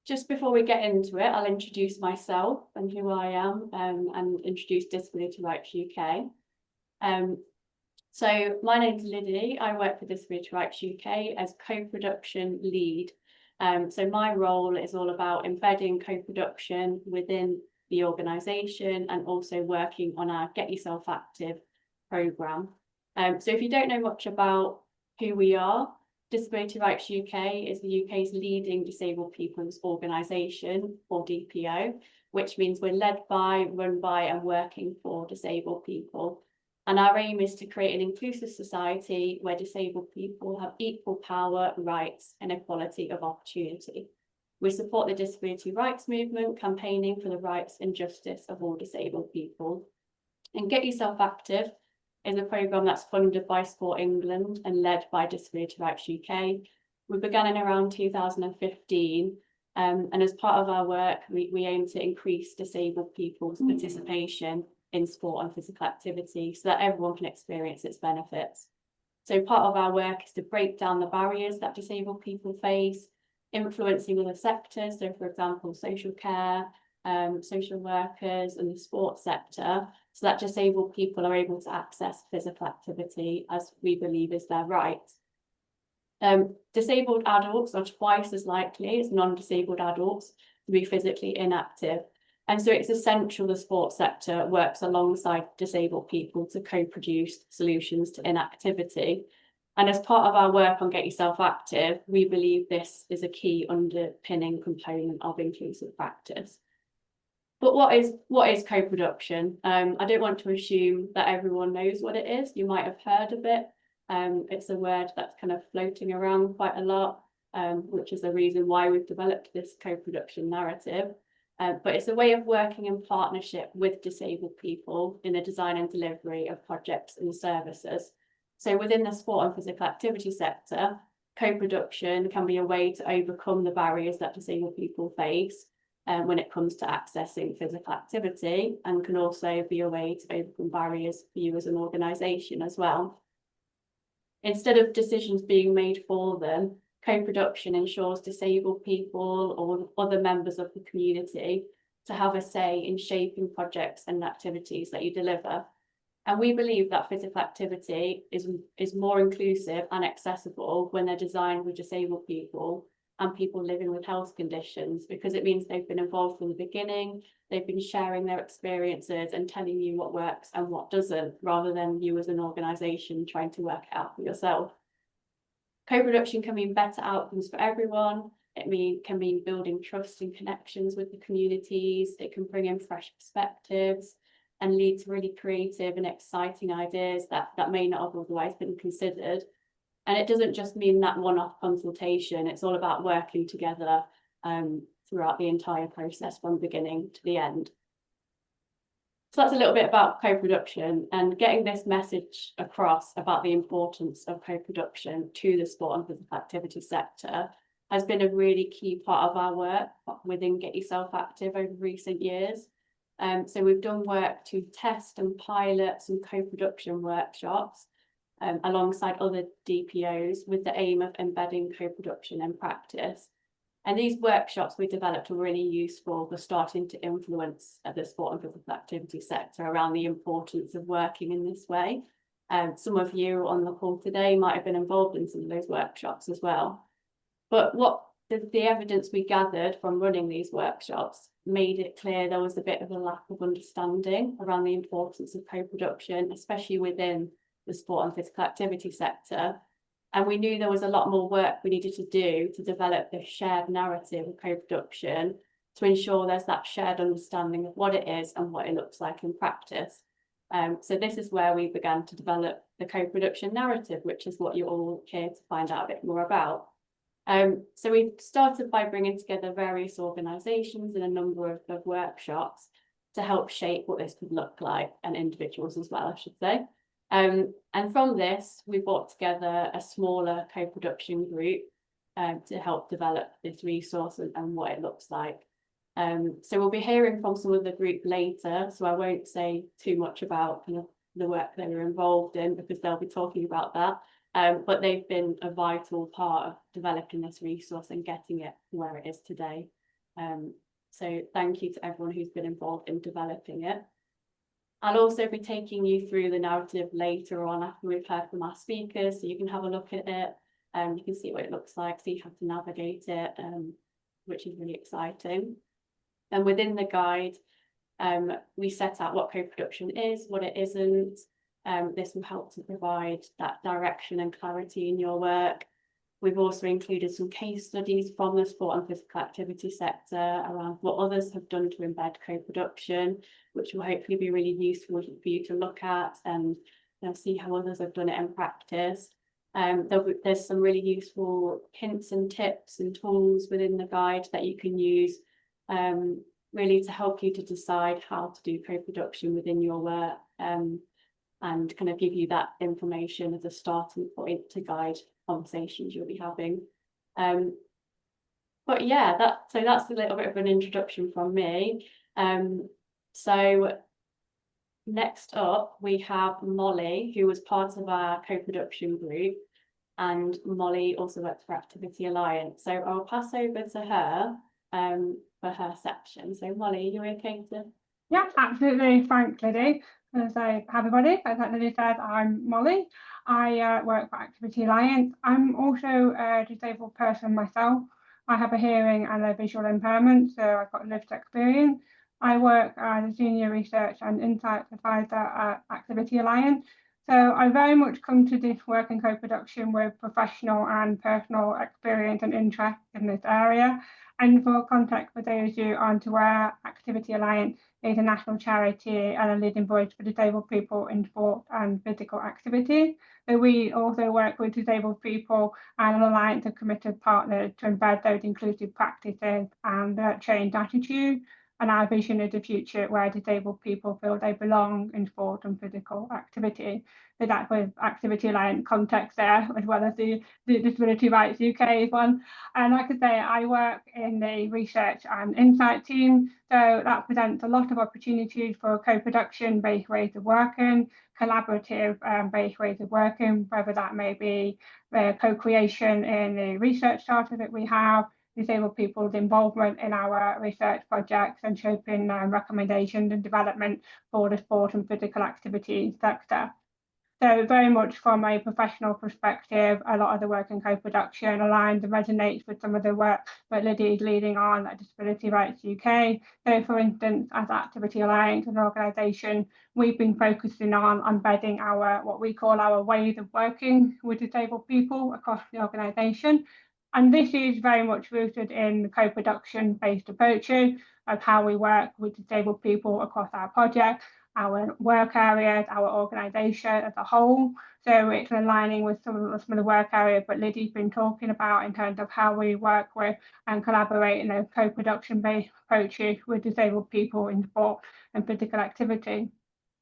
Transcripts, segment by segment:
just before we get into it, I'll introduce myself and who I am and introduce Disability Rights UK. So my name's Liddie. I work for Disability Rights UK as co-production lead. So my role is all about embedding co-production within the organisation and also working on our Get Yourself Active programme. So if you don't know much about who we are, Disability Rights UK is the UK's leading disabled people's organisation, or DPO, which means we're led by, run by and working for disabled people. And our aim is to create an inclusive society where disabled people have equal power, rights and equality of opportunity. We support the disability rights movement, campaigning for the rights and justice of all disabled people. And Get Yourself Active is a programme that's funded by Sport England and led by Disability Rights UK. We began in around 2015, and as part of our work, we aim to increase disabled people's participation in sport and physical activity so that everyone can experience its benefits. So part of our work is to break down the barriers that disabled people face, influencing other sectors, so for example, social care, social workers and the sports sector, so that disabled people are able to access physical activity as we believe is their right. Disabled adults are twice as likely as non-disabled adults to be physically inactive. And so it's essential the sports sector works alongside disabled people to co-produce solutions to inactivity. And as part of our work on Get Yourself Active, we believe this is a key underpinning component of inclusive practice. But what is co-production? I don't want to assume that everyone knows what it is. You might have heard of it. It's a word that's kind of floating around quite a lot, which is the reason why we've developed this co-production narrative. But it's a way of working in partnership with disabled people in the design and delivery of projects and services. So within the sport and physical activity sector, co-production can be a way to overcome the barriers that disabled people face when it comes to accessing physical activity, and can also be a way to overcome barriers for you as an organisation as well. Instead of decisions being made for them, co-production ensures disabled people or other members of the community to have a say in shaping projects and activities that you deliver. And we believe that physical activity is more inclusive and accessible when they're designed with disabled people and people living with health conditions, because it means they've been involved from the beginning, they've been sharing their experiences and telling you what works and what doesn't, rather than you as an organisation trying to work it out for yourself. Co-production can mean better outcomes for everyone. It can mean building trust and connections with the communities. It can bring in fresh perspectives and lead to really creative and exciting ideas that may not have otherwise been considered. And it doesn't just mean that one-off consultation. It's all about working together throughout the entire process from beginning to the end. So that's a little bit about co-production, and getting this message across about the importance of co-production to the sport and physical activity sector has been a really key part of our work within Get Yourself Active over recent years. So we've done work to test and pilot some co-production workshops alongside other DPOs with the aim of embedding co-production in practice. And these workshops we developed were really useful for starting to influence the sport and physical activity sector around the importance of working in this way. Some of you on the call today might have been involved in some of those workshops as well. But what the evidence we gathered from running these workshops made it clear there was a bit of a lack of understanding around the importance of co-production, especially within the sport and physical activity sector. And we knew there was a lot more work we needed to do to develop this shared narrative of co-production to ensure there's that shared understanding of what it is and what it looks like in practice. So this is where we began to develop the co-production narrative, which is what you're all here to find out a bit more about. So we started by bringing together various organisations in a number of workshops to help shape what this could look like, and individuals as well, I should say. And from this, we brought together a smaller co-production group to help develop this resource and what it looks like. So we'll be hearing from some of the group later, so I won't say too much about kind of the work they were involved in, because they'll be talking about that. But they've been a vital part of developing this resource and getting it where it is today. So thank you to everyone who's been involved in developing it. I'll also be taking you through the narrative later on after we've heard from our speakers, so you can have a look at it, you can see what it looks like, see how to navigate it, which is really exciting. And within the guide, we set out what co-production is, what it isn't. This will help to provide that direction and clarity in your work. We've also included some case studies from the sport and physical activity sector around what others have done to embed co-production, which will hopefully be really useful for you to look at and see how others have done it in practice. There's some really useful hints and tips and tools within the guide that you can use really to help you to decide how to do co-production within your work, and kind of give you that information as a starting point to guide conversations you'll be having. But yeah, that's a little bit of an introduction from me. So next up we have Molly, who was part of our co-production group, and Molly also works for Activity Alliance. So I'll pass over to her for her section. So Molly, you okay to? Yeah, absolutely. Thanks, Liddie. So hi everybody, as Liddie said, I'm Molly. I work for Activity Alliance. I'm also a disabled person myself. I have a hearing and a visual impairment, so I've got lived experience. I work as a senior research and insights advisor at Activity Alliance. So I very much come to this work in co-production with professional and personal experience and interest in this area. And for context, for those who aren't aware, Activity Alliance is a national charity and a leading voice for disabled people in sport and physical activity. So we also work with disabled people and an alliance of committed partners to embed those inclusive practices and change attitudes. And our vision is a future where disabled people feel they belong in sport and physical activity. So that's with Activity Alliance context there, as well as the Disability Rights UK one. And like I say, I work in the research and insight team. So that presents a lot of opportunities for co-production based ways of working, collaborative based ways of working, whether that may be co-creation in the research charter that we have, disabled people's involvement in our research projects and shaping recommendations and development for the sport and physical activity sector. So very much from a professional perspective, a lot of the work in co-production aligns and resonates with some of the work that Liddie is leading on at Disability Rights UK. So for instance, as Activity Alliance, an organisation, we've been focusing on embedding what we call our ways of working with disabled people across the organisation. And this is very much rooted in the co-production based approaches of how we work with disabled people across our project, our work areas, our organisation as a whole. So it's aligning with some of the work areas that Liddie's been talking about in terms of how we work with and collaborate in those co-production based approaches with disabled people in sport and physical activity.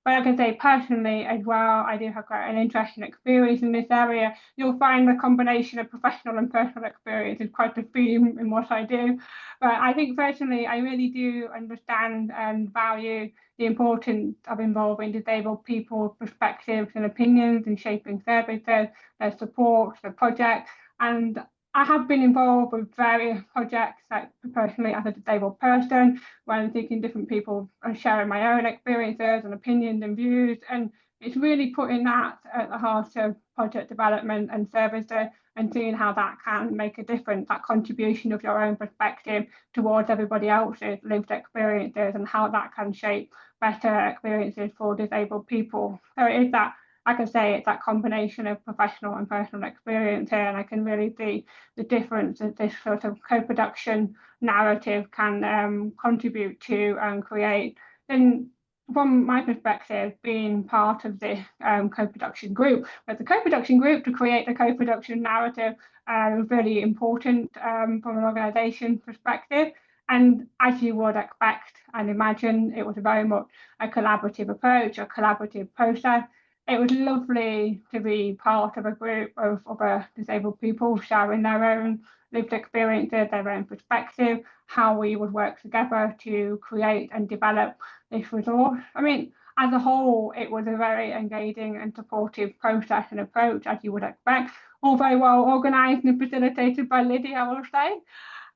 But like I say, personally as well, I do have quite an interesting experience in this area. You'll find the combination of professional and personal experience is quite a theme in what I do. But I think personally, I really do understand and value the importance of involving disabled people's perspectives and opinions in shaping services, their support, their projects. And I have been involved with various projects, like personally as a disabled person, where I'm thinking different people and sharing my own experiences and opinions and views. And it's really putting that at the heart of project development and services and seeing how that can make a difference, that contribution of your own perspective towards everybody else's lived experiences and how that can shape better experiences for disabled people. So it is that, like I say, it's that combination of professional and personal experience here, and I can really see the difference that this sort of co-production narrative can contribute to and create. And from my perspective, being part of the co-production group, but the co-production group to create the co-production narrative is really important from an organisation perspective. And as you would expect and imagine, it was very much a collaborative approach, a collaborative process. It was lovely to be part of a group of other disabled people sharing their own lived experiences, their own perspective, how we would work together to create and develop this resource. I mean, as a whole, it was a very engaging and supportive process and approach, as you would expect, all very well organised and facilitated by Liddie, I will say.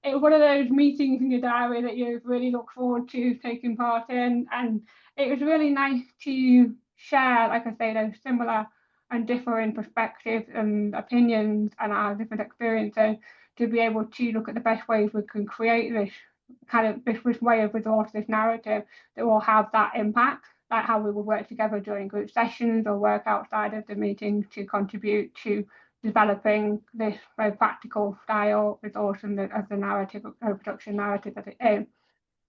it was one of those meetings in your diary that you really look forward to taking part in, and it was really nice to share, like I say, those similar and differing perspectives and opinions and our different experiences, to be able to look at the best ways we can create this kind of this way of resource, this narrative that will have that impact, like how we will work together during group sessions or work outside of the meeting to contribute to developing this very practical style resource and as the narrative, co-production narrative that it is.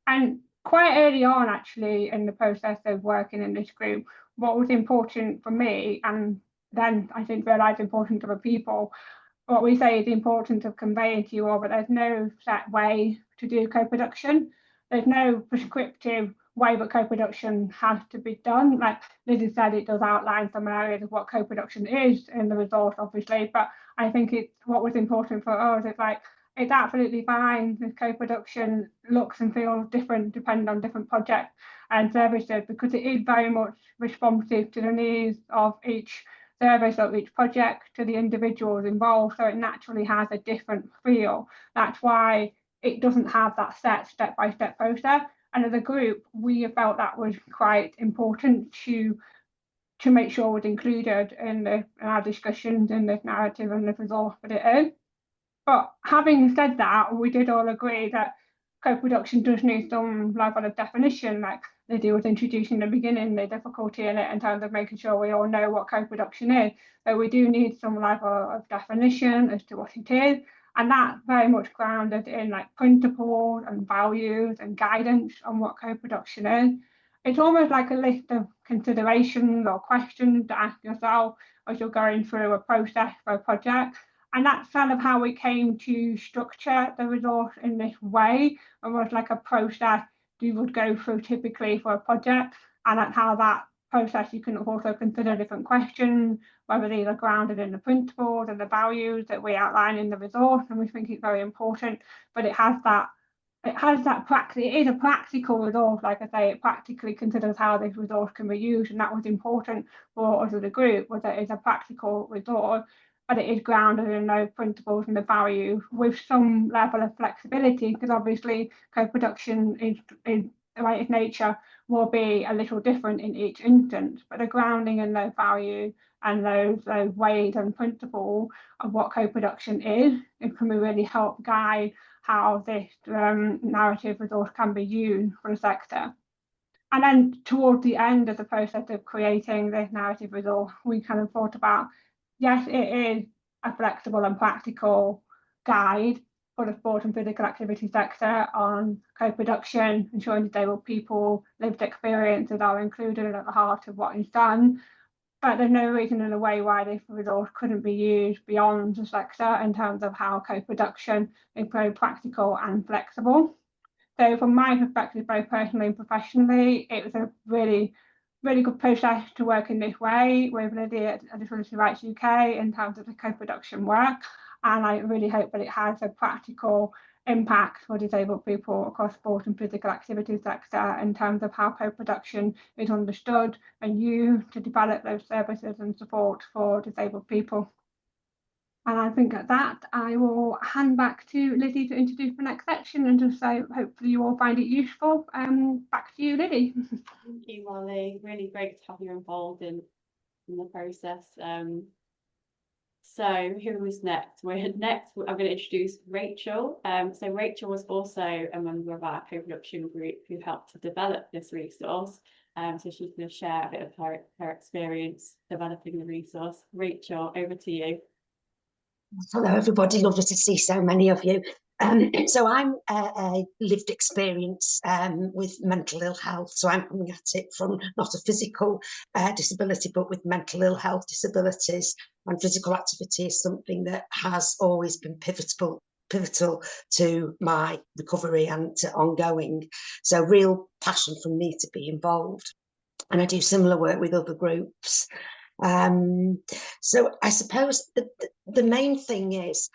And quite early on, actually, in the process of working in this group, what was important for me, and then I think realised important to other people, what we say is the importance of conveying to you all that there's no set way to do co-production. There's no prescriptive way that co-production has to be done. Like Liddie said, it does outline some areas of what co-production is in the resource, obviously, but I think it's what was important for us is like, it's absolutely fine if co-production looks and feels different depending on different projects and services, because it is very much responsive to the needs of each service of each project, to the individuals involved, so it naturally has a different feel. That's why it doesn't have that set step-by-step process, and as a group we felt that was quite important to make sure was included in our discussions in this narrative and the resource that it is. But having said that, we did all agree that co-production does need some level of definition, like Liddie was introducing in the beginning, the difficulty in it in terms of making sure we all know what co-production is. So we do need some level of definition as to what it is, and that's very much grounded in like principles and values and guidance on what co-production is. It's almost like a list of considerations or questions to ask yourself as you're going through a process for a project. And that's kind of how we came to structure the resource in this way, almost like a process you would go through typically for a project. And that's how that process you can also consider different questions, whether these are grounded in the principles and the values that we outline in the resource. And we think it's very important, but it has that practice. It is a practical resource, like I say, it practically considers how this resource can be used, and that was important for us as a group, was that it's a practical resource, but it is grounded in those principles and the values with some level of flexibility, because obviously co-production is by its nature will be a little different in each instance, but the grounding in those values and those ways and principles of what co-production is, it can really help guide how this narrative resource can be used for the sector. And then towards the end of the process of creating this narrative resource, we kind of thought about, yes, it is a flexible and practical guide for the sport and physical activity sector on co-production, ensuring disabled people lived experiences are included at the heart of what is done. But there's no reason in a way why this resource couldn't be used beyond the sector in terms of how co-production is very practical and flexible. So from my perspective, both personally and professionally, it was a really good process to work in this way with Liddie at Disability Rights UK in terms of the co-production work. And I really hope that it has a practical impact for disabled people across sport and physical activity sector in terms of how co-production is understood and used to develop those services and support for disabled people. And I think at that, I will hand back to Liddie to introduce the next section and just say, hopefully you all find it useful. Back to you, Liddie. Thank you, Molly. Really great to have you involved in the process. So who was next? I'm going to introduce Rachel. So Rachel was also a member of our co-production group who helped to develop this resource. So she's going to share a bit of her experience developing the resource. Rachel, over to you. Hello, everybody. Lovely to see so many of you. So I'm a lived experience with mental ill health. So I'm coming at it from not a physical disability, but with mental ill health disabilities. And physical activity is something that has always been pivotal to my recovery and to ongoing. So real passion for me to be involved. And I do similar work with other groups. So I suppose the main thing is,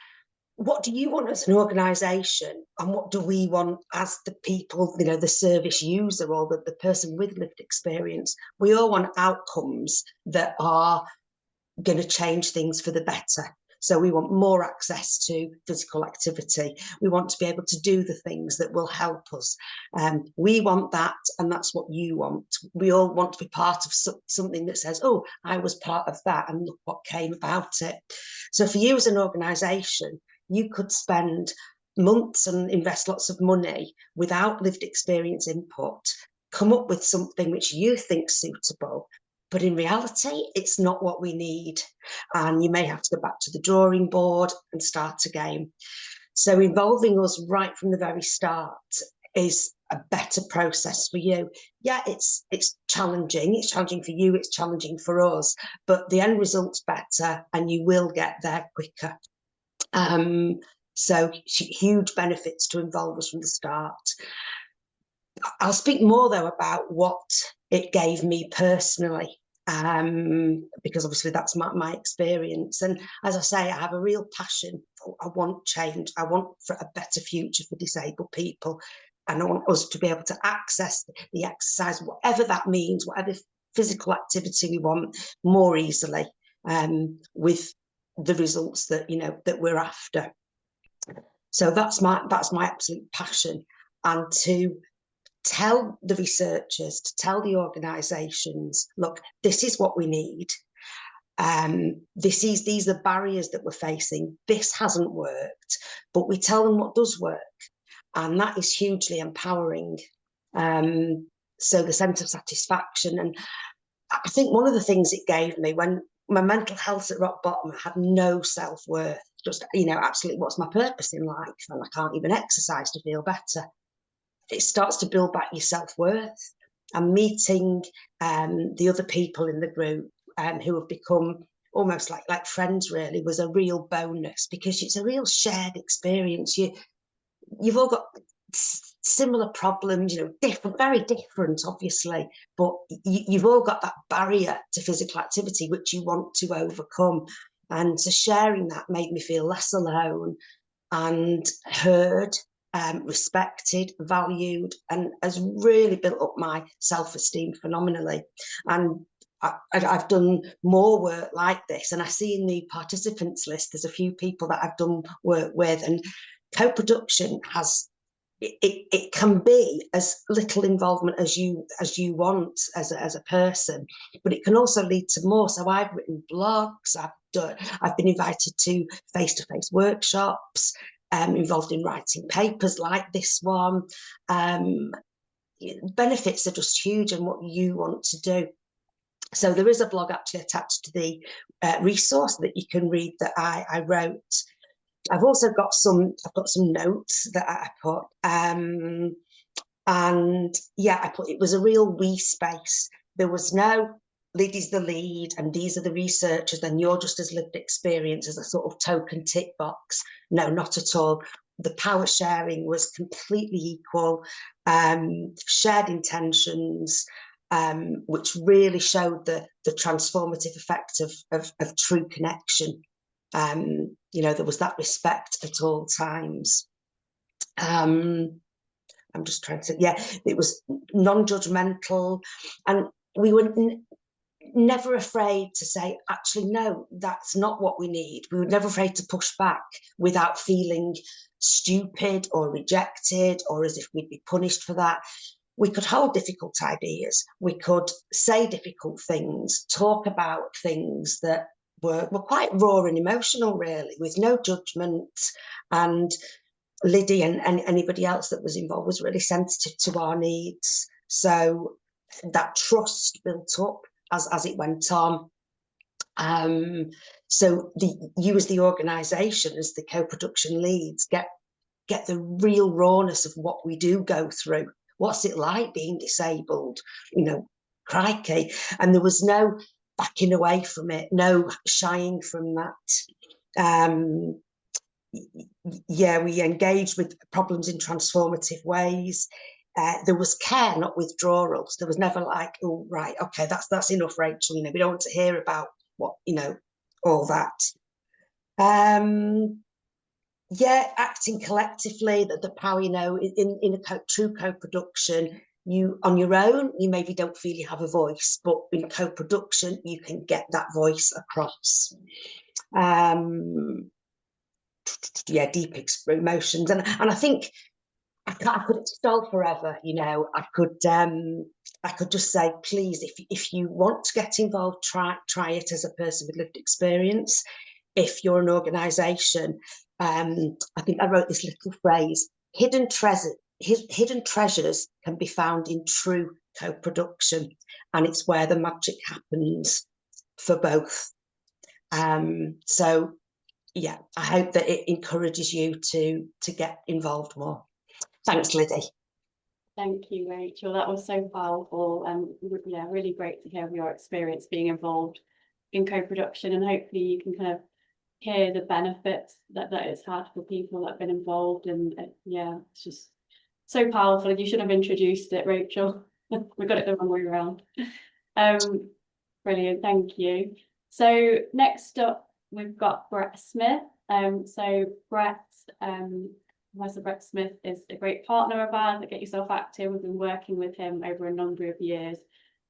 what do you want as an organisation, and what do we want as the people, you know, the service user or the person with lived experience? We all want outcomes that are going to change things for the better. So we want more access to physical activity. We want to be able to do the things that will help us. We want that, and that's what you want. We all want to be part of something that says, oh, I was part of that, and look what came about it. So for you as an organisation, you could spend months and invest lots of money without lived experience input, come up with something which you think suitable, but in reality, it's not what we need. And you may have to go back to the drawing board and start again. So involving us right from the very start is a better process for you. Yeah, it's challenging. It's challenging for you. It's challenging for us. But the end result's better, and you will get there quicker. So huge benefits to involve us from the start. I'll speak more, though, about what it gave me personally, because obviously that's my experience. And as I say, I have a real passion. I want change. I want for a better future for disabled people. And I want us to be able to access the exercise, whatever that means, whatever physical activity we want, more easily, with the results that, you know, that we're after. So that's my absolute passion. And to tell the researchers, to tell the organisations, look, this is what we need. These are barriers that we're facing. This hasn't worked, but we tell them what does work, and that is hugely empowering. So the sense of satisfaction, and I think one of the things it gave me when my mental health at rock bottom, I had no self-worth. Just, you know, absolutely, what's my purpose in life? And I can't even exercise to feel better. It starts to build back your self-worth, and meeting the other people in the group who have become almost like friends, really, was a real bonus, because it's a real shared experience. You've all got similar problems, you know, different, very different, obviously, but you've all got that barrier to physical activity which you want to overcome. And so sharing that made me feel less alone and heard, respected, valued, and has really built up my self-esteem phenomenally. And I've done more work like this, and I see in the participants list there's a few people that I've done work with, and co-production has it can be as little involvement as you want as a person, but it can also lead to more. So I've written blogs, I've been invited to face-to-face workshops, involved in writing papers like this one. Benefits are just huge in what you want to do. So there is a blog actually attached to the resource that you can read that I wrote. I've also got some notes that I put, and yeah, I put, it was a real we space. There was no Liddie's the lead and these are the researchers and you're just as lived experience as a sort of token tick box. No, not at all. The power sharing was completely equal, shared intentions, which really showed the transformative effect of true connection. You know, there was that respect at all times. I'm just trying to, yeah, it was non-judgmental, and we were never afraid to say, actually, no, that's not what we need. We were never afraid to push back without feeling stupid or rejected or as if we'd be punished for that. We could hold difficult ideas. We could say difficult things, talk about things that were quite raw and emotional, really, with no judgment. And Liddie and anybody else that was involved was really sensitive to our needs. So that trust built up as it went on. So you as the organisation, as the co-production leads, get the real rawness of what we do go through. What's it like being disabled? You know, crikey. And there was no backing away from it, no shying from that. Yeah, we engaged with problems in transformative ways. There was care, not withdrawals. There was never like, oh, right, okay, that's enough, Rachel. You know, we don't want to hear about what, you know, all that. Yeah, acting collectively, the power, you know, in a true co-production, you on your own, you maybe don't feel you have a voice, but in co-production, you can get that voice across. yeah, deep emotions, and I think I could extol forever. You know, I could just say, please, if you want to get involved, try it as a person with lived experience. If you're an organisation, I think I wrote this little phrase: hidden treasures can be found in true co-production, and it's where the magic happens for both. So yeah, I hope that it encourages you to get involved more. Thanks, Liddie. Thank you, Rachel. That was so powerful, and yeah, really great to hear of your experience being involved in co-production, and hopefully you can kind of hear the benefits that it's had for people that have been involved. And yeah, it's just so powerful. You should have introduced it, Rachel. We got it the wrong way around. Brilliant, thank you. So next up, we've got Brett Smith. So Brett, Professor Brett Smith is a great partner of ours at Get Yourself Active. We've been working with him over a number of years,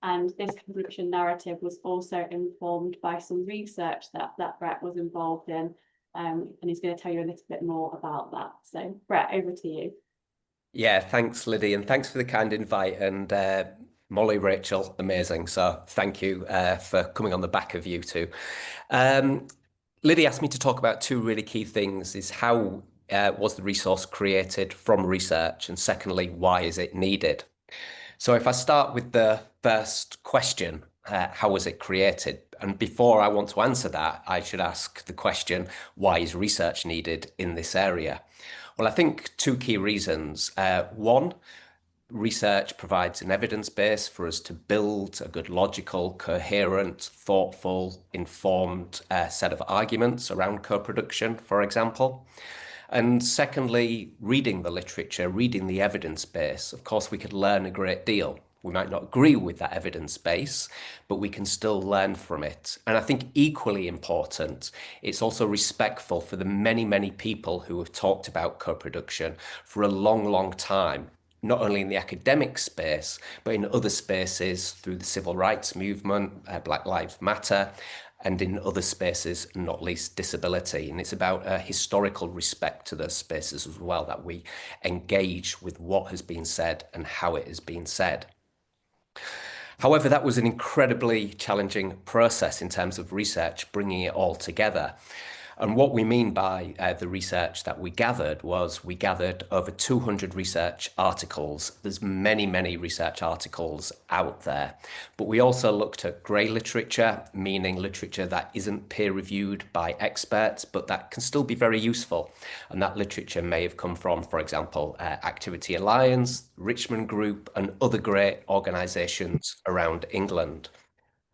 and this co-production narrative was also informed by some research that Brett was involved in, and he's going to tell you a little bit more about that. So Brett, over to you. Yeah, thanks, Liddie, and thanks for the kind invite. And Molly, Rachel, amazing. So thank you for coming on the back of you two. Liddie asked me to talk about two really key things: is how was the resource created from research, and secondly, why is it needed? So if I start with the first question, how was it created? And before I want to answer that, I should ask the question, why is research needed in this area? Well, I think two key reasons. One, research provides an evidence base for us to build a good, logical, coherent, thoughtful, informed set of arguments around co-production, for example. And secondly, reading the literature, reading the evidence base. Of course, we could learn a great deal. We might not agree with that evidence base, but we can still learn from it. And I think equally important, it's also respectful for the many, many people who have talked about co-production for a long, long time, not only in the academic space, but in other spaces through the civil rights movement, Black Lives Matter, and in other spaces, not least disability. And it's about a historical respect to those spaces as well, that we engage with what has been said and how it has been said. However, that was an incredibly challenging process in terms of research, bringing it all together. And what we mean by the research that we gathered was we gathered over 200 research articles. There's many, many research articles out there, but we also looked at grey literature, meaning literature that isn't peer reviewed by experts, but that can still be very useful. And that literature may have come from, for example, Activity Alliance, Richmond Group, and other great organisations around England.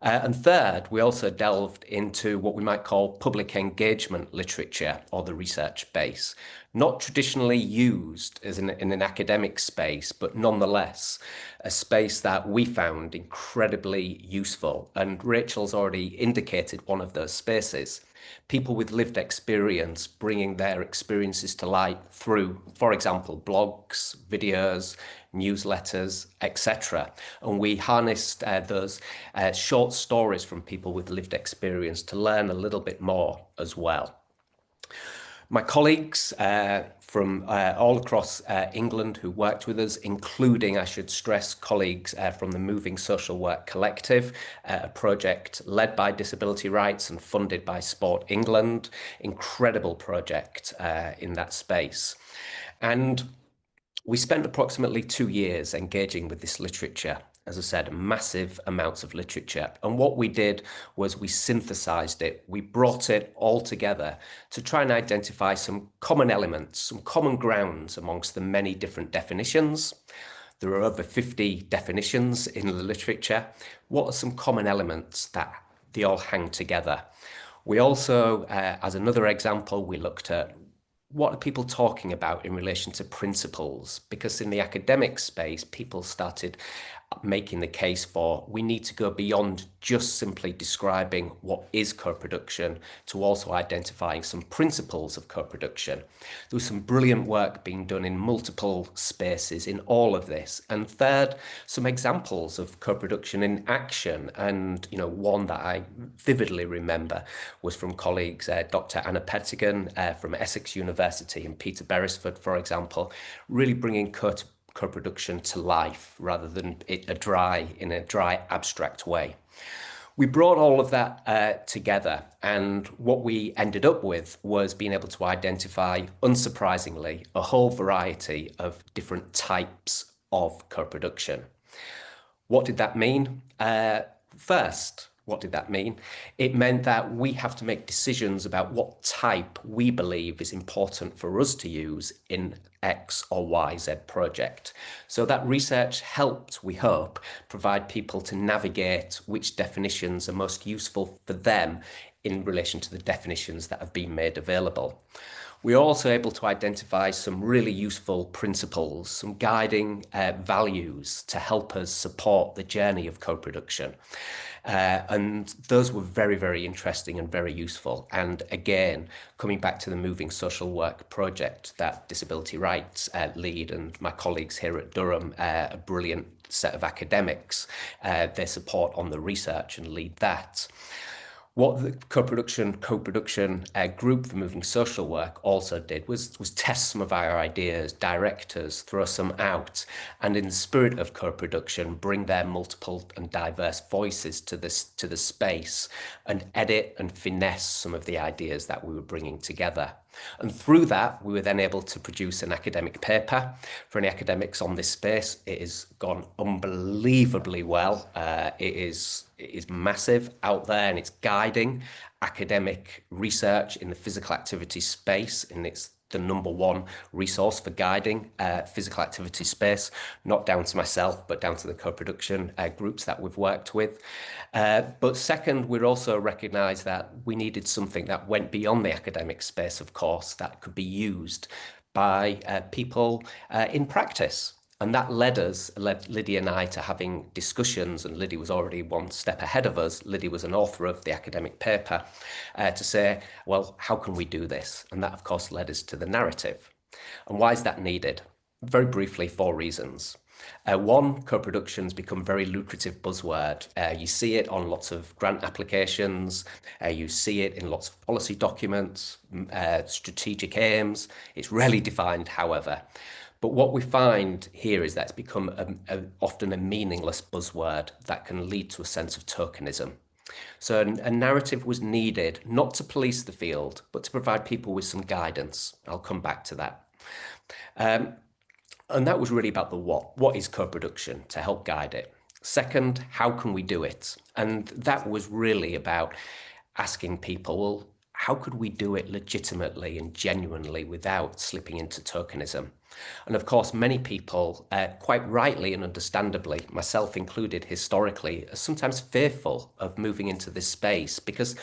And third, we also delved into what we might call public engagement literature, or the research base, not traditionally used as in an academic space, but nonetheless a space that we found incredibly useful. And Rachel's already indicated one of those spaces: people with lived experience bringing their experiences to light through, for example, blogs, videos, newsletters, etc. And we harnessed those short stories from people with lived experience to learn a little bit more as well. My colleagues from all across England who worked with us, including, I should stress, colleagues from the Moving Social Work Collective, a project led by Disability Rights and funded by Sport England, incredible project in that space. And we spent approximately 2 years engaging with this literature. As I said, massive amounts of literature. And what we did was we synthesized it. We brought it all together to try and identify some common elements, some common grounds amongst the many different definitions. There are over 50 definitions in the literature. What are some common elements that they all hang together? We also, as another example, we looked at what are people talking about in relation to principles? Because in the academic space, people started making the case for we need to go beyond just simply describing what is co-production to also identifying some principles of co-production. There was some brilliant work being done in multiple spaces in all of this. And third, some examples of co-production in action. And, you know, one that I vividly remember was from colleagues, Dr. Anna Pettigan from Essex University and Peter Beresford, for example, really bringing co-production to life rather than in a dry abstract way. We brought all of that together, and what we ended up with was being able to identify, unsurprisingly, a whole variety of different types of co-production. What did that mean? First, what did that mean? It meant that we have to make decisions about what type we believe is important for us to use in X or YZ project. So that research helped, we hope, provide people to navigate which definitions are most useful for them in relation to the definitions that have been made available. We're also able to identify some really useful principles, some guiding values to help us support the journey of co-production. And those were very, very interesting and very useful. And again, coming back to the Moving Social Work project that Disability Rights lead, and my colleagues here at Durham, a brilliant set of academics, their support on the research and lead that. What the co-production group for Moving Social Work also did was test some of our ideas, direct us, throw some out, and in the spirit of co-production, bring their multiple and diverse voices to the space and edit and finesse some of the ideas that we were bringing together. And through that, we were then able to produce an academic paper. For any academics on this space, it has gone unbelievably well. It is massive out there, and it's guiding academic research in the physical activity space, and it's the #1 resource for guiding physical activity space, not down to myself, but down to the co-production groups that we've worked with. But second, we also recognised that we needed something that went beyond the academic space, of course, that could be used by people in practice. And that led Liddie and I to having discussions, and Liddie was already one step ahead of us. Liddie was an author of the academic paper to say, well, how can we do this? And that, of course, led us to the narrative. And why is that needed? Very briefly, 4 reasons. One, co-production's become a very lucrative buzzword. You see it on lots of grant applications. You see it in lots of policy documents, strategic aims. It's rarely defined, however. But what we find here is that it's become often a meaningless buzzword that can lead to a sense of tokenism. So a narrative was needed, not to police the field, but to provide people with some guidance. I'll come back to that. And that was really about the what. What is co-production, to help guide it? Second, how can we do it? And that was really about asking people, well, how could we do it legitimately and genuinely without slipping into tokenism? And of course, many people, quite rightly and understandably, myself included historically, are sometimes fearful of moving into this space because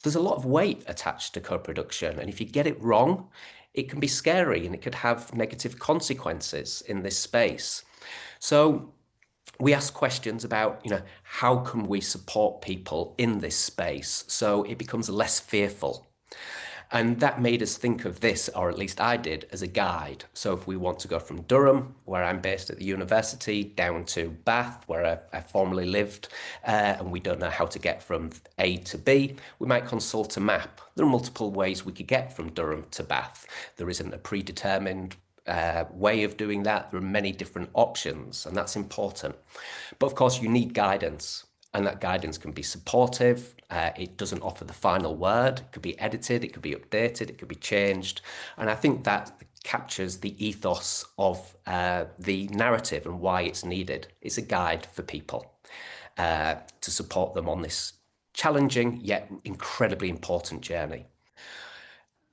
there's a lot of weight attached to co-production. And if you get it wrong, it can be scary and it could have negative consequences in this space. So we ask questions about, how can we support people in this space so it becomes less fearful? And that made us think of this, or at least I did, as a guide. So if we want to go from Durham, where I'm based at the university, down to Bath, where I formerly lived, and we don't know how to get from A to B, we might consult a map. There are multiple ways we could get from Durham to Bath. There isn't a predetermined way of doing that. There are many different options, and that's important. But of course, you need guidance. And that guidance can be supportive. It doesn't offer the final word. It could be edited, it could be updated, it could be changed. And I think that captures the ethos of the narrative and why it's needed. It's a guide for people to support them on this challenging yet incredibly important journey.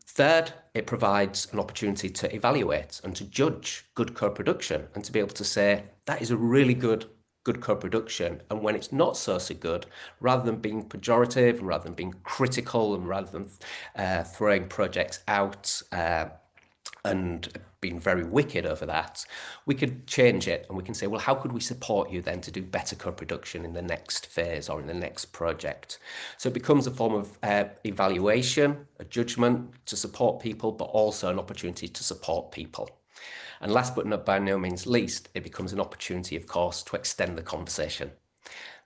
Third, it provides an opportunity to evaluate and to judge good co-production and to be able to say, that is a really good co-production, and when it's not so good, rather than being pejorative, rather than being critical, and rather than throwing projects out and been very wicked over that, we could change it and we can say, well, how could we support you then to do better co-production in the next phase or in the next project? So it becomes a form of evaluation, a judgment to support people, but also an opportunity to support people. And last but not by no means least, it becomes an opportunity, of course, to extend the conversation.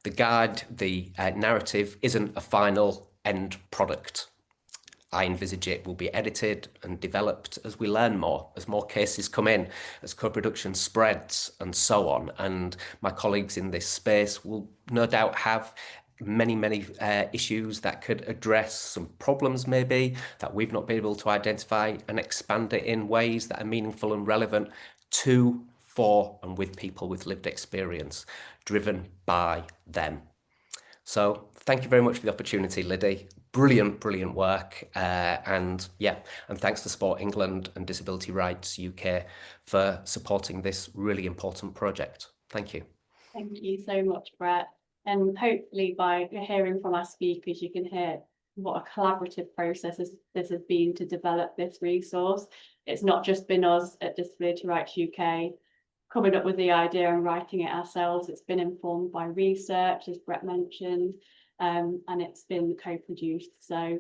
The guide, the narrative isn't a final end product. I envisage it will be edited and developed as we learn more, as more cases come in, as co-production spreads and so on. And my colleagues in this space will no doubt have many issues that could address some problems maybe that we've not been able to identify and expand it in ways that are meaningful and relevant to, for and with people with lived experience, driven by them. So thank you very much for the opportunity, Liddie. Brilliant work. And thanks to Sport England and Disability Rights UK for supporting this really important project. Thank you. Thank you so much, Brett. And hopefully by hearing from our speakers, you can hear what a collaborative process this has been to develop this resource. It's not just been us at Disability Rights UK coming up with the idea and writing it ourselves. It's been informed by research, as Brett mentioned, and it's been co-produced. So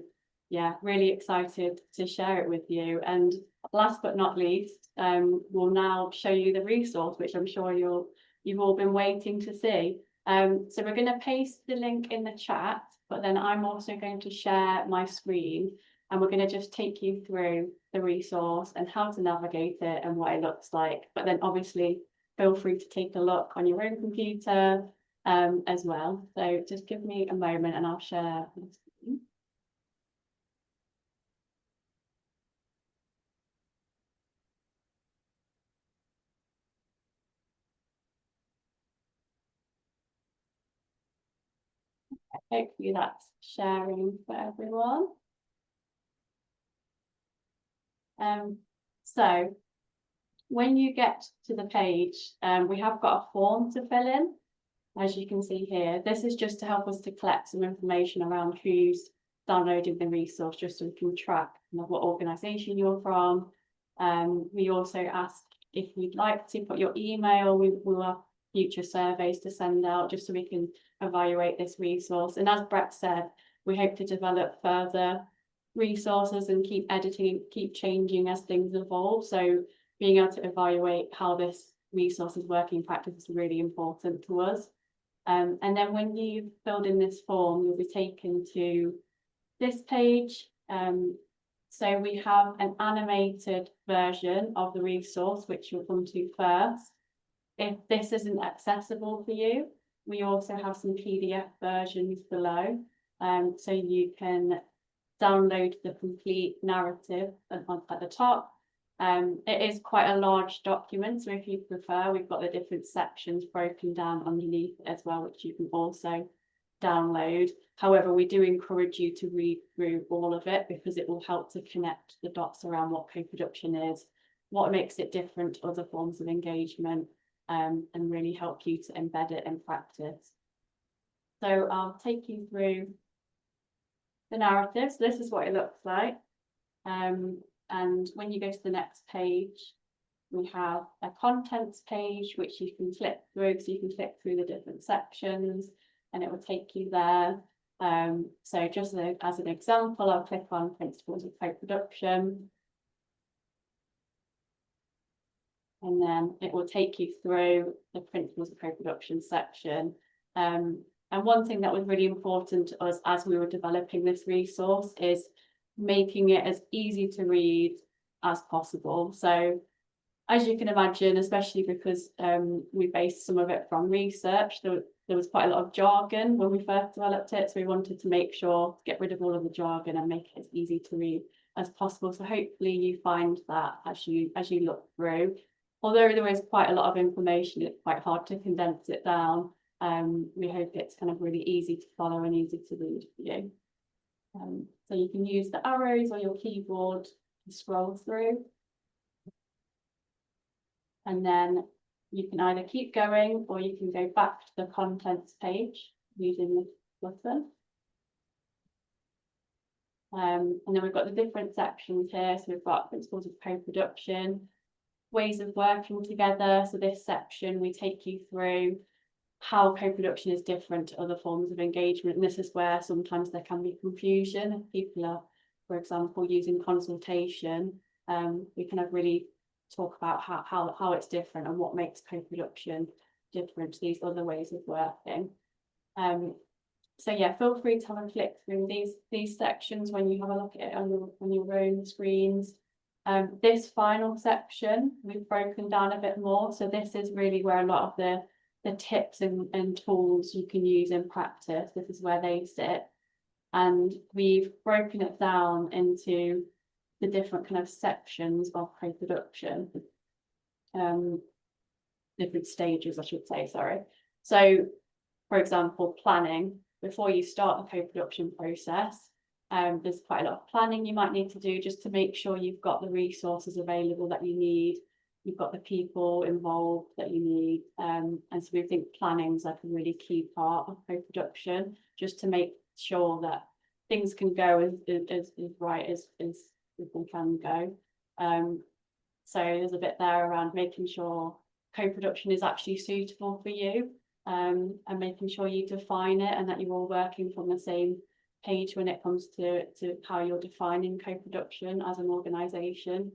yeah, really excited to share it with you. And last but not least, we'll now show you the resource, which I'm sure you've all been waiting to see. So we're going to paste the link in the chat, but then I'm also going to share my screen and we're going to just take you through the resource and how to navigate it and what it looks like. But then obviously feel free to take a look on your own computer as well. So just give me a moment and I'll share my screen. Hopefully that's sharing for everyone. So when you get to the page, we have got a form to fill in, as you can see here. This is just to help us to collect some information around who's downloading the resource, just so we can track what organisation you're from. We also ask if you'd like to put your email. We will have future surveys to send out just so we can evaluate this resource. And as Brett said, we hope to develop further resources and keep editing, keep changing as things evolve. So being able to evaluate how this resource is working in practice is really important to us. And then when you've filled in this form, you'll be taken to this page. So we have an animated version of the resource, which you'll come to first. If this isn't accessible for you, we also have some PDF versions below. So you can download the complete narrative at the top. It is quite a large document, so if you prefer, we've got the different sections broken down underneath as well, which you can also download. However, we do encourage you to read through all of it because it will help to connect the dots around what co-production is, what makes it different to other forms of engagement, and really help you to embed it in practice. So I'll take you through the narrative. So this is what it looks like. And when you go to the next page, we have a contents page, which you can click through. So you can click through the different sections and it will take you there. So just as an example, I'll click on principles of co-production. And then it will take you through the principles of co-production section. And one thing that was really important to us as we were developing this resource is making it as easy to read as possible. So as you can imagine, especially because we based some of it from research, there was quite a lot of jargon when we first developed it. So we wanted to make sure to get rid of all of the jargon and make it as easy to read as possible. So hopefully you find that as you look through. Although there is quite a lot of information, it's quite hard to condense it down. We hope it's kind of really easy to follow and easy to read for you. So you can use the arrows or your keyboard to scroll through. And then you can either keep going or you can go back to the contents page using this button. And then we've got the different sections here. So we've got principles of co-production. ways of working together. So this section, we take you through how co-production is different to other forms of engagement. And this is where sometimes there can be confusion if people are, for example, using consultation. We kind of really talk about how it's different and what makes co-production different to these other ways of working. So yeah, feel free to have a flick through these sections when you have a look at it on your own screens. This final section we've broken down a bit more. So this is really where a lot of the tips and tools you can use in practice. This is where they sit. And we've broken it down into the different kind of sections of co-production. Different stages, I should say, sorry. So, for example, planning. Before you start the co-production process, there's quite a lot of planning you might need to do just to make sure you've got the resources available that you need, you've got the people involved that you need, and so we think planning is like a really key part of co-production, just to make sure that things can go as right as they can go. So there's a bit there around making sure co-production is actually suitable for you, and making sure you define it and that you're all working from the same page when it comes to how you're defining co-production as an organisation.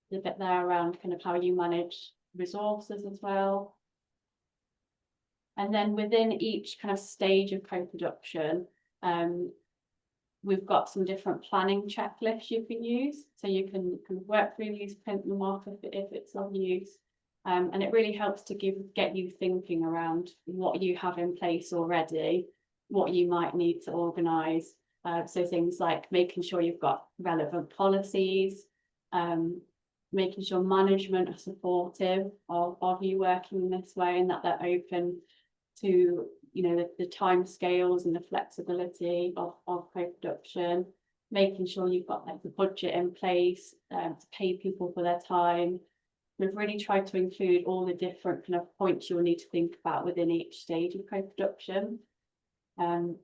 There's a bit there around kind of how you manage resources as well. And then within each kind of stage of co-production, we've got some different planning checklists you can use. So you can work through these, print them off if it's of use. And it really helps to get you thinking around what you have in place already, what you might need to organise. So things like making sure you've got relevant policies, making sure management are supportive of you working in this way, and that they're open to, you know, the time scales and the flexibility of co-production, making sure you've got like the budget in place to pay people for their time. We've really tried to include all the different kind of points you'll need to think about within each stage of co-production. So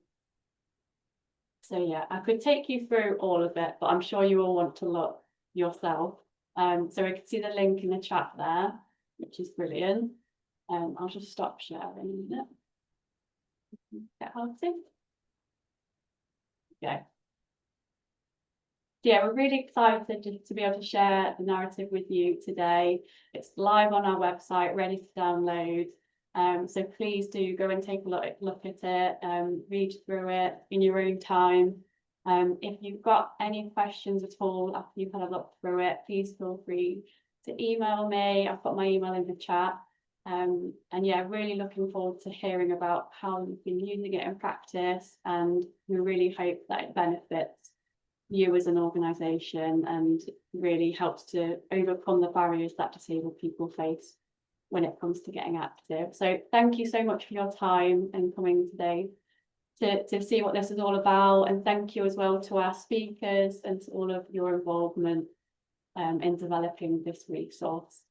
yeah, I could take you through all of it, but I'm sure you all want to look yourself. So I can see the link in the chat there, which is brilliant. I'll just stop sharing in a minute. Get started. Okay. Yeah, we're really excited to be able to share the narrative with you today. It's live on our website, ready to download. So please do go and take a look at it, read through it in your own time. If you've got any questions at all after you've had a look through it, please feel free to email me. I've got my email in the chat. And yeah, really looking forward to hearing about how you've been using it in practice, and we really hope that it benefits you as an organisation and really helps to overcome the barriers that disabled people face when it comes to getting active. So thank you so much for your time and coming today to see what this is all about, and thank you as well to our speakers and to all of your involvement in developing this resource.